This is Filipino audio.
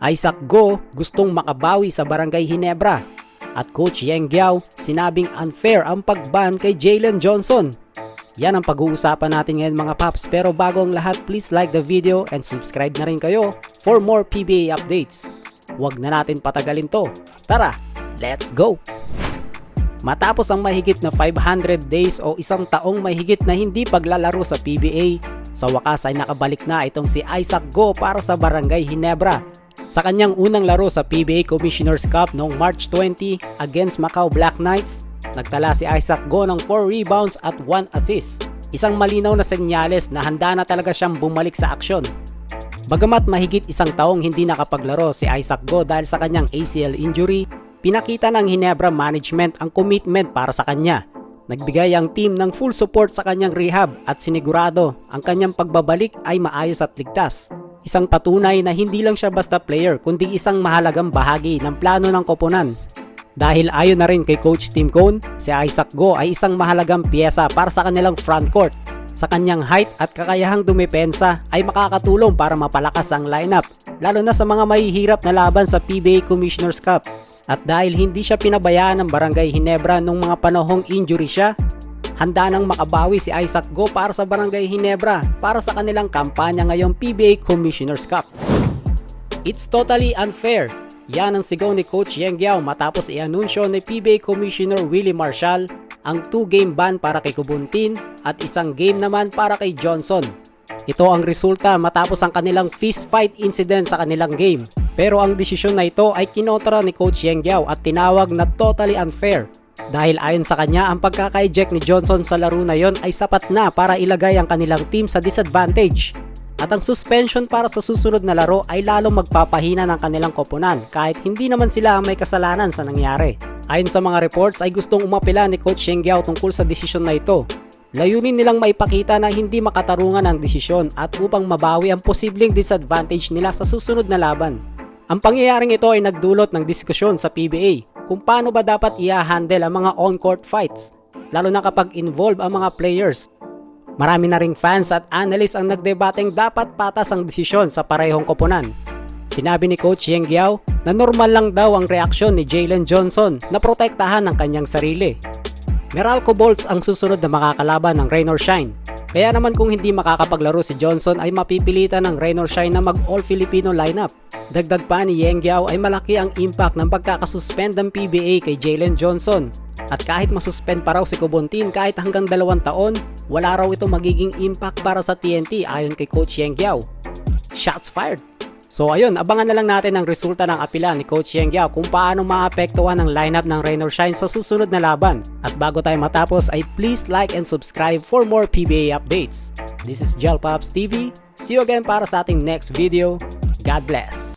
Isaac Go gustong makabawi sa Barangay Ginebra. At Coach Yeng Guiao sinabing unfair ang pagban kay Jalen Johnson. Yan ang pag-uusapan natin ngayon mga paps, pero bago ang lahat, please like the video and subscribe na rin kayo for more PBA updates. Huwag na natin patagalin to. Tara, let's go! Matapos ang mahigit na 500 days o isang taong mahigit na hindi paglalaro sa PBA, sa wakas ay nakabalik na itong si Isaac Go para sa Barangay Ginebra. Sa kanyang unang laro sa PBA Commissioner's Cup noong March 20 against Macau Black Knights, nagtala si Isaac Go ng 4 rebounds at 1 assist. Isang malinaw na senyales na handa na talaga siyang bumalik sa aksyon. Bagamat mahigit isang taong hindi nakapaglaro si Isaac Go dahil sa kanyang ACL injury, pinakita ng Ginebra management ang commitment para sa kanya. Nagbigay ang team ng full support sa kanyang rehab at sinigurado ang kanyang pagbabalik ay maayos at ligtas. Isang patunay na hindi lang siya basta player kundi isang mahalagang bahagi ng plano ng koponan. Dahil ayon na rin kay Coach Tim Cone, si Isaac Go ay isang mahalagang piyesa para sa kanilang frontcourt. Sa kanyang height at kakayahang dumepensa ay makakatulong para mapalakas ang lineup, lalo na sa mga mahihirap na laban sa PBA Commissioner's Cup. At dahil hindi siya pinabayaan ng Barangay Ginebra nung mga panahong injury siya, handa nang makabawi si Isaac Go para sa Barangay Ginebra para sa kanilang kampanya ngayong PBA Commissioner's Cup. It's totally unfair. Yan ang sigaw ni Coach Yeng Guiao matapos i-anunsyo ni PBA Commissioner Willie Marshall ang 2-game ban para kay Kubuntin at isang game naman para kay Johnson. Ito ang resulta matapos ang kanilang fist fight incident sa kanilang game. Pero ang desisyon na ito ay kinontra ni Coach Yeng Guiao at tinawag na totally unfair. Dahil ayon sa kanya, ang pagkaka-eject ni Johnson sa laro na yon ay sapat na para ilagay ang kanilang team sa disadvantage. At ang suspension para sa susunod na laro ay lalong magpapahina ng kanilang koponan kahit hindi naman sila ang may kasalanan sa nangyari. Ayon sa mga reports ay gustong umapela ni Coach Yeng Guiao tungkol sa desisyon na ito. Layunin nilang maipakita na hindi makatarungan ang desisyon at upang mabawi ang posibleng disadvantage nila sa susunod na laban. Ang pangyayaring ito ay nagdulot ng diskusyon sa PBA kung paano ba dapat i-handle ang mga on-court fights, lalo na kapag involved ang mga players. Marami na ring fans at analysts ang nagdebateng dapat patas ang desisyon sa parehong koponan. Sinabi ni Coach Yeng Guiao na normal lang daw ang reaksyon ni Jalen Johnson na protektahan ang kanyang sarili. Meralco Bolts ang susunod na makakalaban ng Rain or Shine. Kaya naman kung hindi makakapaglaro si Johnson ay mapipilitan ng Rain or Shine na mag-all-Filipino lineup. Dagdag pa ni Yeng Guiao ay malaki ang impact ng pagkakasuspend ng PBA kay Jalen Johnson. At kahit masuspend pa raw si Kubuntin kahit hanggang 2 taon, wala raw ito magiging impact para sa TNT ayon kay Coach Yeng Guiao. Shots fired! So ayun, abangan na lang natin ang resulta ng apela ni Coach Yeng Guiao kung paano maapektuhan ang lineup ng Rain or Shine sa susunod na laban. At bago tayo matapos ay please like and subscribe for more PBA updates. This is Gel Pops TV. See you again para sa ating next video. God bless!